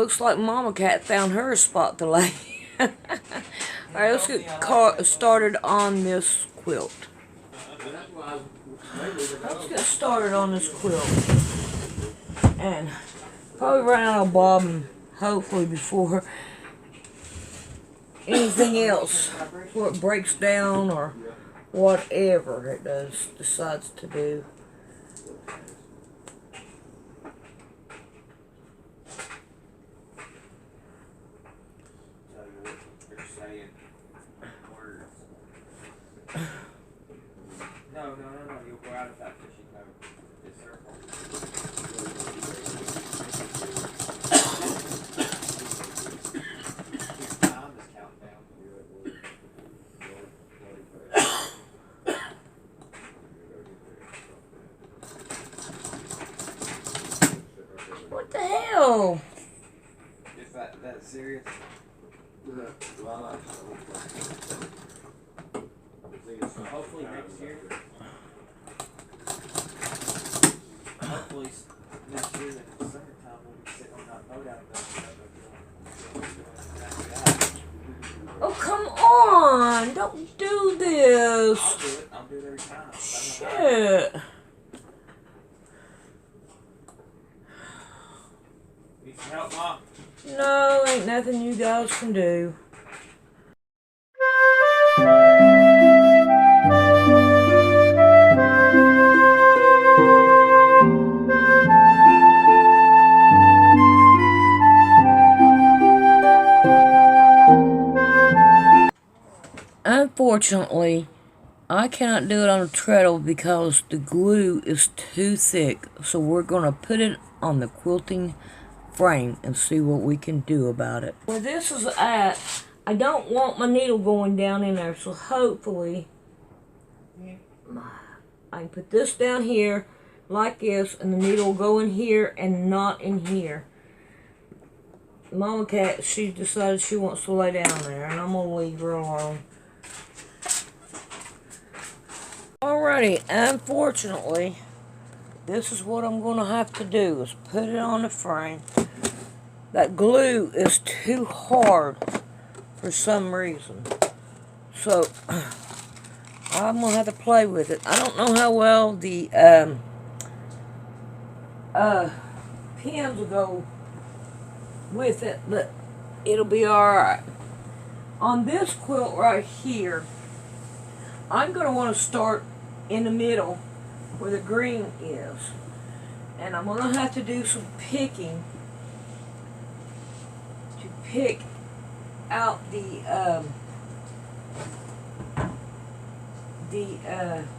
looks like Mama Cat found her a spot to lay. Alright, let's get started on this quilt. Let's get started on this quilt. And probably run out of bobbin, hopefully, before anything else, before it breaks down or whatever it decides to do. No, you'll go out of that fishing boat. This circle. Time is counting down. What the hell? Is that serious? Hopefully next year. Hopefully next year in the summertime we'll be sitting on that boat out there. Oh, come on! Don't do this! I'll do it every time. Shit. Need some help, Mom? No, ain't nothing you guys can do. Unfortunately, I cannot do it on a treadle because the glue is too thick. So we're going to put it on the quilting frame and see what we can do about it. Where this is at, I don't want my needle going down in there. So hopefully, I can put this down here like this and the needle will go in here and not in here. Mama Cat, she decided she wants to lay down there and I'm going to leave her alone. Alrighty, unfortunately, this is what I'm going to have to do, is put it on the frame. That glue is too hard for some reason. So, I'm going to have to play with it. I don't know how well the pins will go with it, but it'll be alright. On this quilt right here, I'm going to want to start in the middle where the green is. And I'm going to have to do some picking to pick out the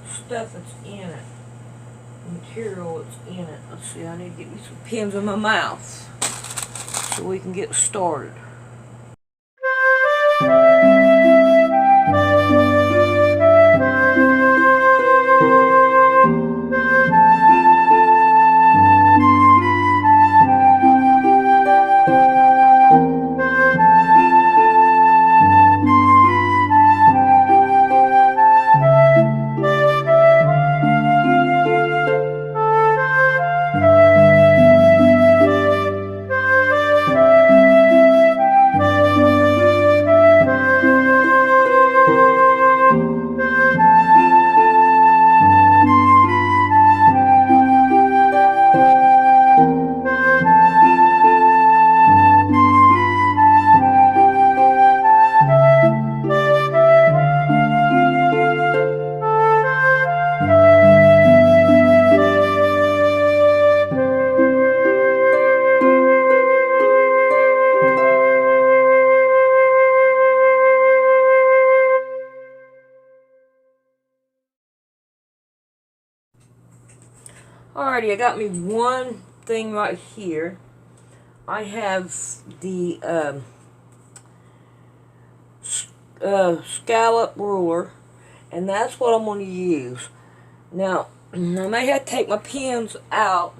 stuff that's in it. The material that's in it. Let's see, I need to get me some pins in my mouth so we can get started. Alrighty, I got me one thing right here. I have the scallop ruler, and that's what I'm going to use. Now, I may have to take my pins out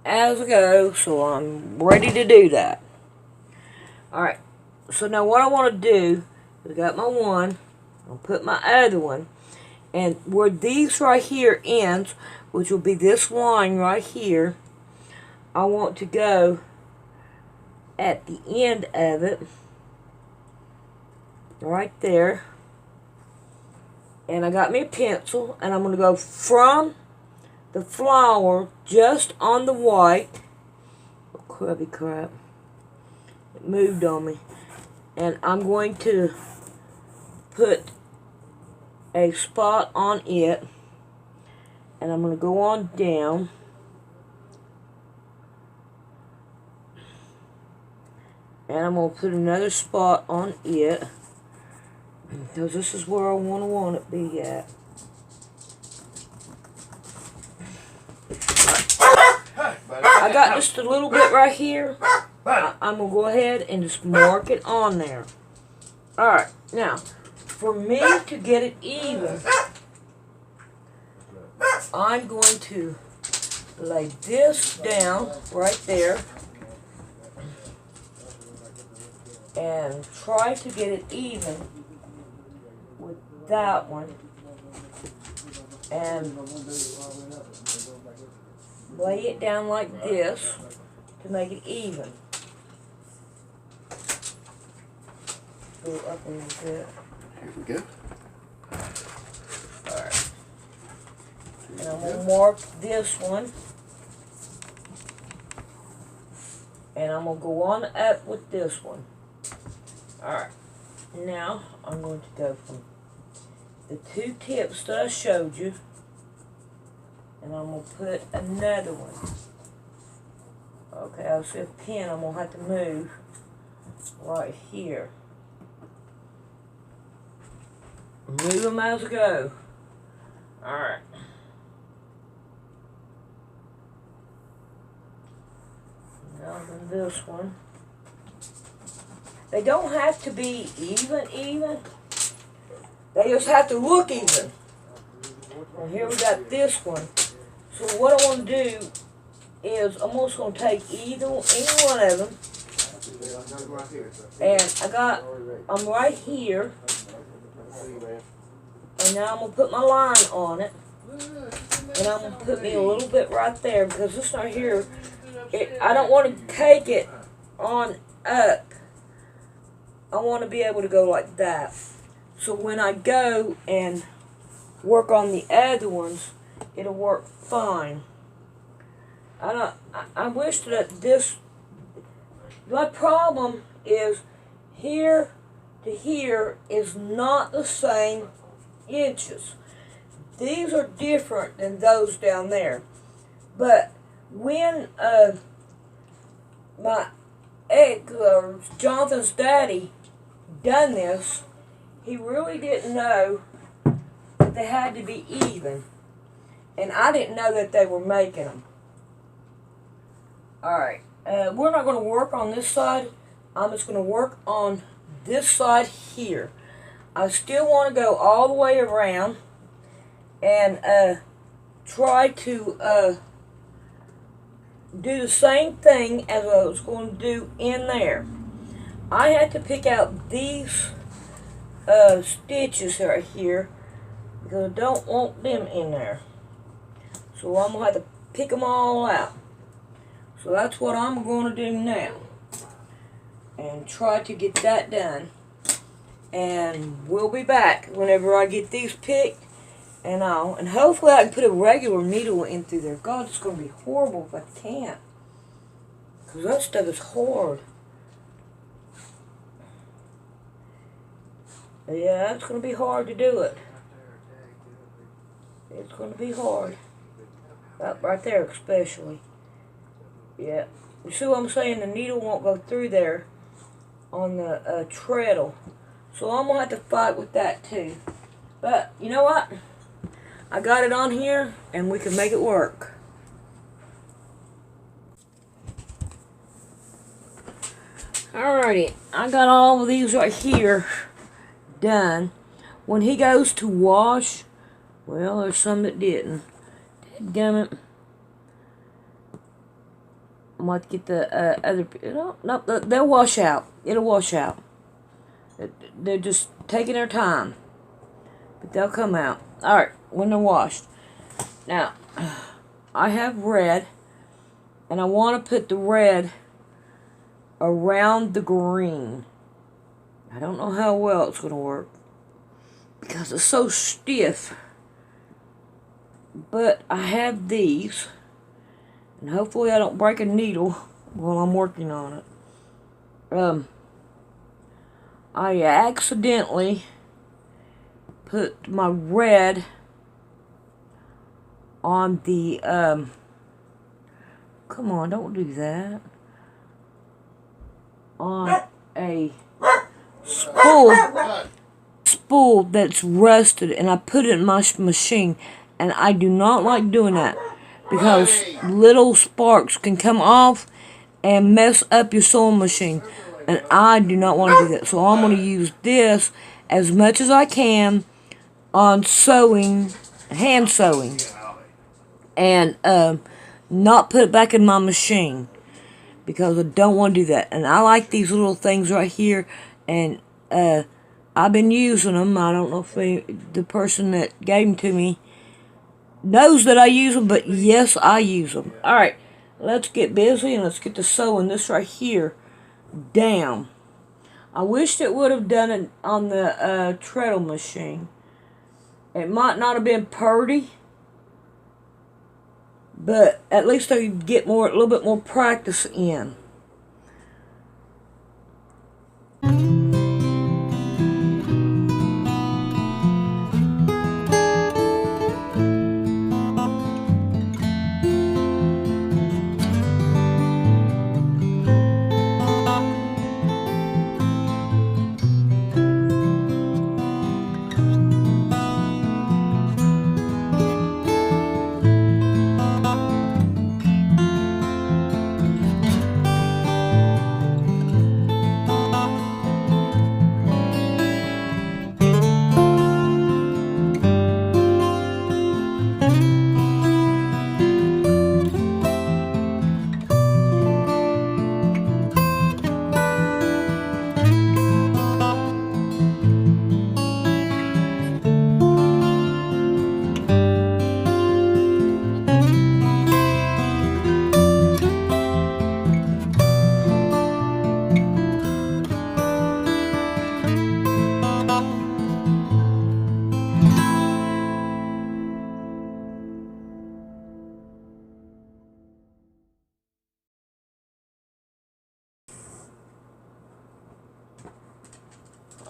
as I go, so I'm ready to do that. Alright, so now what I want to do is I got my one, I'll put my other one, and where these right here ends, which will be this line right here, I want to go at the end of it, right there. And I got me a pencil, and I'm going to go from the flower just on the white. Oh, crabby crap. It moved on me. And I'm going to put a spot on it. And I'm going to go on down. And I'm going to put another spot on it. Because this is where I want it to be at. I got just a little bit right here. I'm going to go ahead and just mark it on there. Alright, now, for me to get it even, I'm going to lay this down right there and try to get it even with that one, and lay it down like this to make it even. Go up a little bit. Here we go. Alright. And I'm going to mark this one. And I'm going to go on up with this one. Alright. Now, I'm going to go from the two tips that I showed you. And I'm going to put another one. Okay, I see a pin I'm going to have to move right here. Move them as I go. Alright. Now then this one. They don't have to be even. They just have to look even. And here we got this one. So what I want to do is I'm just going to take any one of them. And I'm right here. And now I'm going to put my line on it. And I'm going to put me a little bit right there, because this right here, I don't want to take it on up. I want to be able to go like that. So when I go and work on the other ones, it'll work fine. I wish that this, my problem is here to here is not the same inches. These are different than those down there. But when Jonathan's daddy done this, he really didn't know that they had to be even. And I didn't know that they were making them. Alright, we're not going to work on this side. I'm just going to work on this side here. I still want to go all the way around and try to do the same thing as I was going to do in there. I had to pick out these stitches right here because I don't want them in there. So I'm going to have to pick them all out. So that's what I'm going to do now. And try to get that done. And we'll be back whenever I get these picked and all. And hopefully I can put a regular needle in through there. God, it's going to be horrible if I can't. Because that stuff is hard. Yeah, it's going to be hard to do it. It's going to be hard. Right there especially. Yeah. You see what I'm saying? The needle won't go through there on the treadle. So I'm going to have to fight with that too. But, you know what? I got it on here, and we can make it work. Alrighty. I got all of these right here done. When he goes to wash, well, there's some that didn't. Dadgummit. I might get the other... No, they'll wash out. It'll wash out. They're just taking their time. But they'll come out. Alright, when they're washed. Now, I have red. And I want to put the red around the green. I don't know how well it's going to work because it's so stiff. But I have these, and hopefully I don't break a needle while I'm working on it. I accidentally put my red on the, come on, don't do that, on a spool that's rusted, and I put it in my machine, and I do not like doing that because little sparks can come off and mess up your sewing machine, and I do not want to do that. So I'm going to use this as much as I can on sewing, hand sewing, and not put it back in my machine because I don't want to do that. And I like these little things right here, and I've been using them. I don't know if the person that gave them to me knows that I use them, but yes, I use them. Alright, let's get busy and let's get to sewing this right here down. I wished it would have done it on the treadle machine. It might not have been pretty, but at least I could get a little bit more practice in.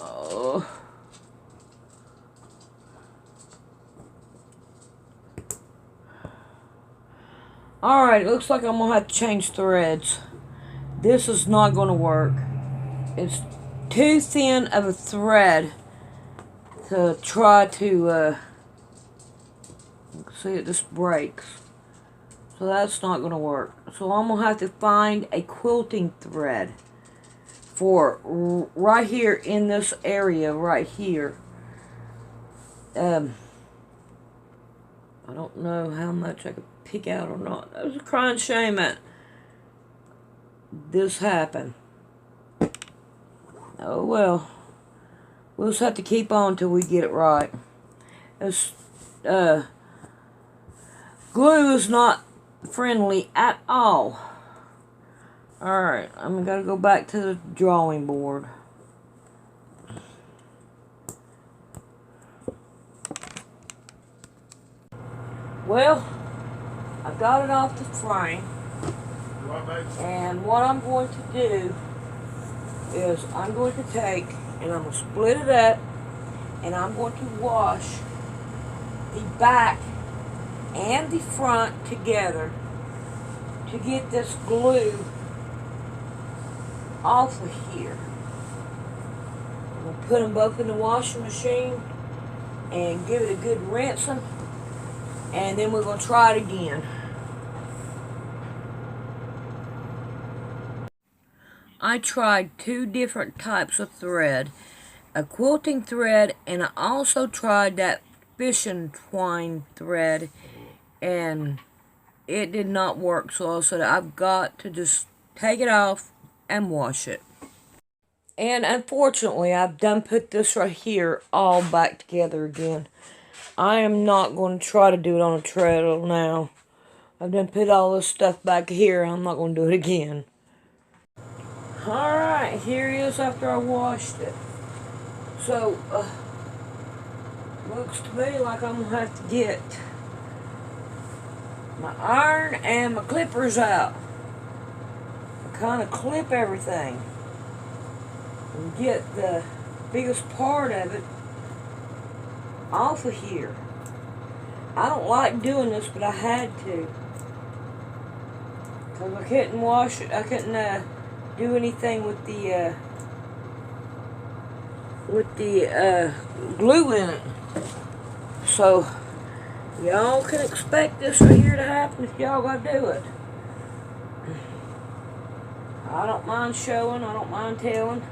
Oh. Alright, looks like I'm going to have to change threads. This is not going to work. It's too thin of a thread to try to, see it just breaks. So that's not going to work. So I'm going to have to find a quilting thread for right here in this area right here. I don't know how much I could pick out or not. That was a crying shame that this happened. Oh well. We'll just have to keep on till we get it right. This glue is not friendly at all. Alright, I'm gonna go back to the drawing board. Well, I got it off the frame, and what I'm going to do is I'm going to take and I'm going to split it up, and I'm going to wash the back and the front together to get this glue off of here. I'm going to put them both in the washing machine and give it a good rinsing, and then we're going to try it again. I tried 2 different types of thread, a quilting thread, and I also tried that fishing twine thread, and it did not work. So I said I've got to just take it off and wash it. And unfortunately, I've done put this right here all back together again. I am not going to try to do it on a treadle now. I've done put all this stuff back here. I'm not going to do it again. Alright, here he is after I washed it. So, looks to me like I'm going to have to get my iron and my clippers out. Kind of clip everything and get the biggest part of it off of here. I don't like doing this, but I had to. Because I couldn't wash it, I couldn't do anything with the glue in it. So, y'all can expect this right here to happen if y'all gotta do it. I don't mind showing, I don't mind telling.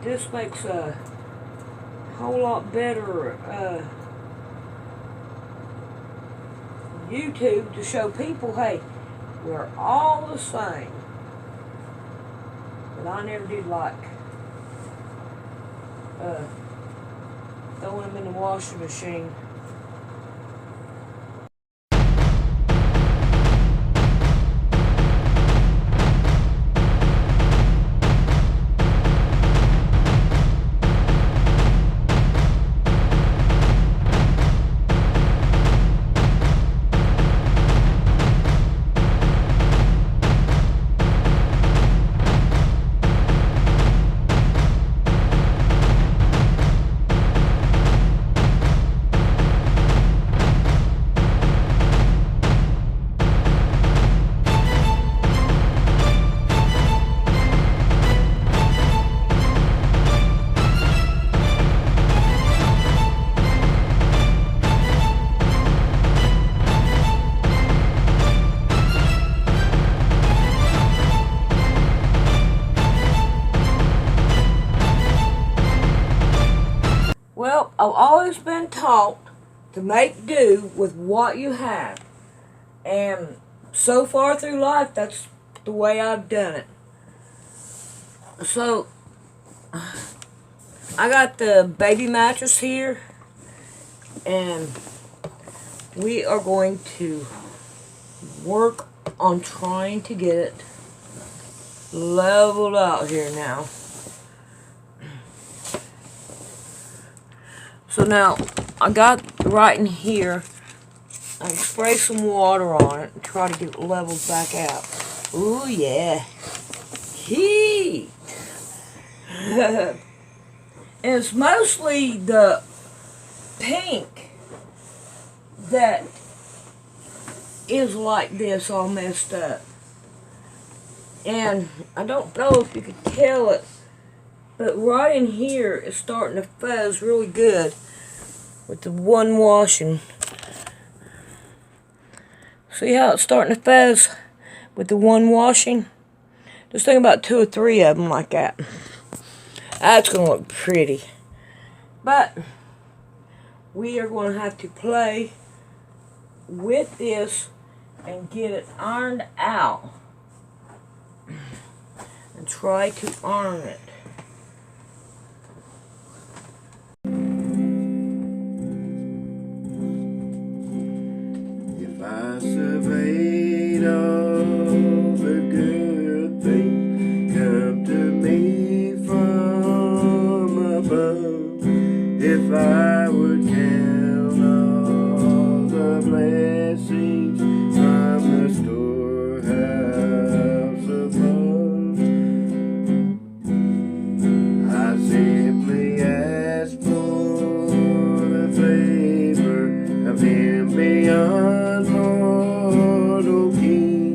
This makes a whole lot better YouTube to show people, hey, we're all the same. But I never did like throwing them in the washing machine. Well, I've always been taught to make do with what you have. And so far through life, that's the way I've done it. So, I got the baby mattress here. And we are going to work on trying to get it leveled out here now. So now, I got right in here, I can spray some water on it and try to get it leveled back out. Ooh, yeah. Heat! And it's mostly the pink that is like this, all messed up. And I don't know if you could tell it, but right in here it's starting to fuzz really good with the one washing. See how it's starting to fuzz with the one washing? Just think about 2 or 3 of them like that. That's going to look pretty. But we are going to have to play with this and get it ironed out. And try to iron it. I surveyed all the good things come to me from above. If I would count all the blessings from the storehouse above, I simply ask for the favor of Him beyond mortal king.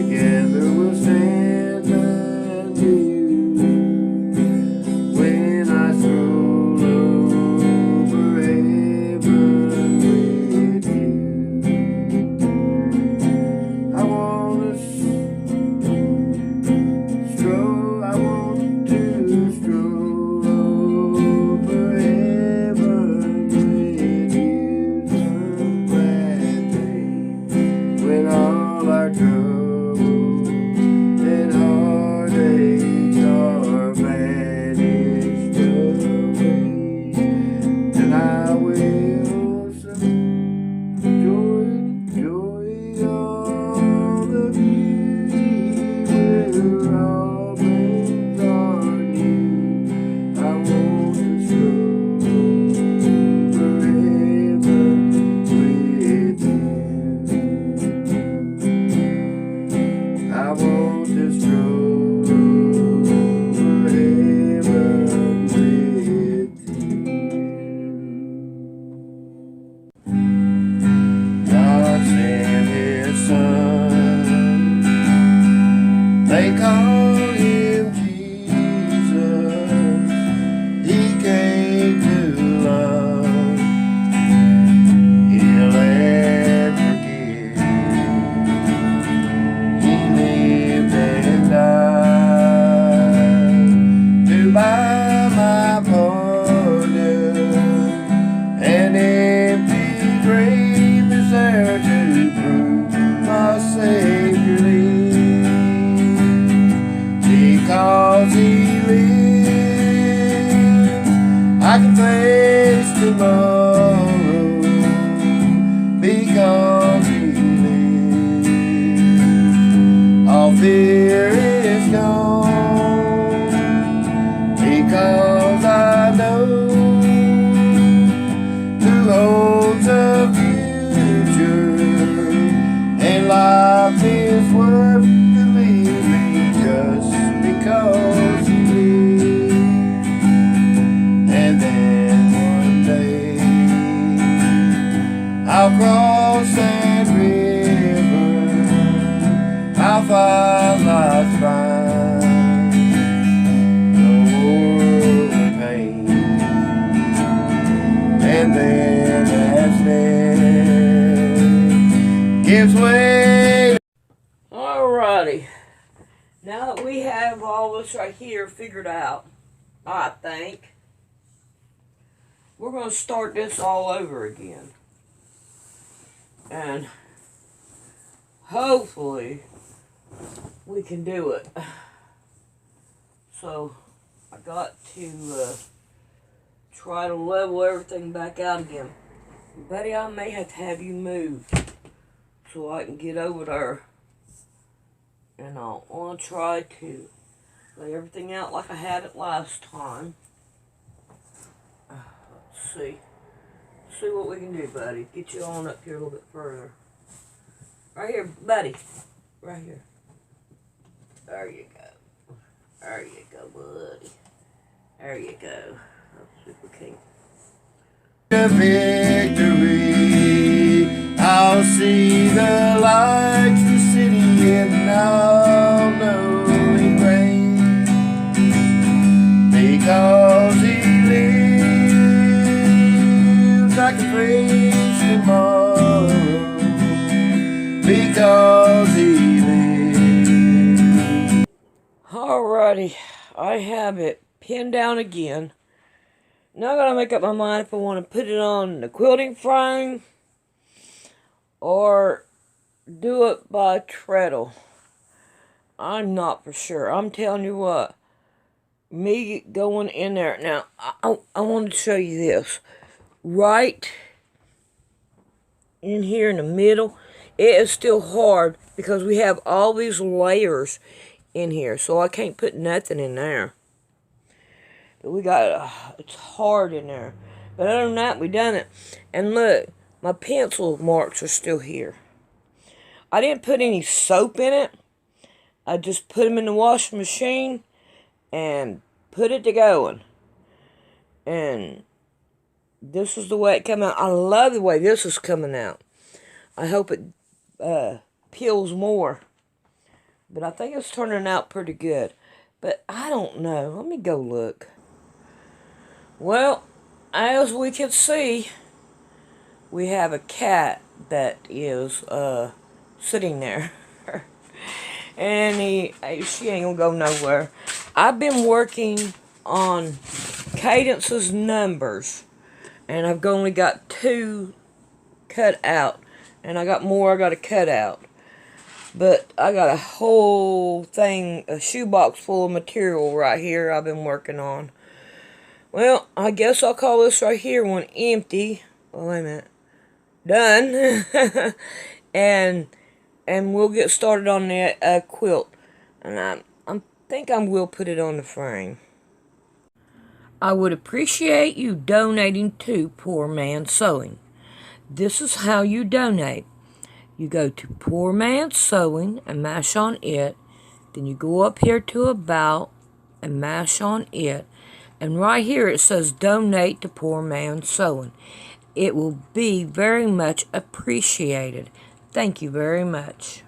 Together we'll stand and view when I stroll over heaven with you. I want to stroll, I want to stroll over heaven with you some glad day when all our troubles and heartaches are vanished away, and I will sing joy, joy, all the beauty where all things are new. I want to stroll over heaven with you. I want to stroll over heaven with you. God sent His Son, they call Him Jesus. He came to love, heal and forgive. He lived and died to buy my pardon. An empty grave is there to prove my Savior lives. Because He lives, I can face tomorrow. Because He lives, all fear is gone. Because I know who holds the future, and life is worth living just because He lives. And then one day I'll cross that river, I'll find life's fine, no more pain. And then as death gives way. Alrighty. Now that we have all this right here figured out, I think, we're going to start this all over again. And hopefully we can do it. So I got to try to level everything back out again. Buddy, I may have to have you moved so I can get over there. And I want to try to lay everything out like I had it last time. Let's see. See what we can do, buddy. Get you on up here a little bit further. Right here, buddy. Right here. There you go. There you go, buddy. There you go. Let's see if we can. The victory, I'll see the lights, the city, and I'll know He reigns. Because He lives, I can face tomorrow. Because He lives. Alrighty, I have it pinned down again. Now I gotta make up my mind if I want to put it on the quilting frame or do it by treadle. I'm not for sure. I'm telling you what, me going in there. Now, I wanted to show you this. Right in here in the middle, it is still hard because we have all these layers in here. So I can't put nothing in there. But we got, it's hard in there. But other than that, we done it. And look, my pencil marks are still here. I didn't put any soap in it. I just put them in the washing machine and put it to going. And this is the way it came out. I love the way this is coming out. I hope it peels more. But I think it's turning out pretty good. But I don't know. Let me go look. Well, as we can see, we have a cat that is sitting there. And she ain't gonna go nowhere. I've been working on Cadence's numbers, and I've only got 2 cut out, and I got more I gotta cut out. But I got a whole thing, a shoebox full of material right here I've been working on. Well, I guess I'll call this right here one empty. Oh, wait a minute. Done. and we'll get started on the quilt. And I think I will put it on the frame. I would appreciate you donating to Poor Man's Sewing. This is how you donate. You go to Poor Man's Sewing and mash on it. Then you go up here to About and mash on it. And right here it says Donate to Poor Man's Sewing. It will be very much appreciated. Thank you very much.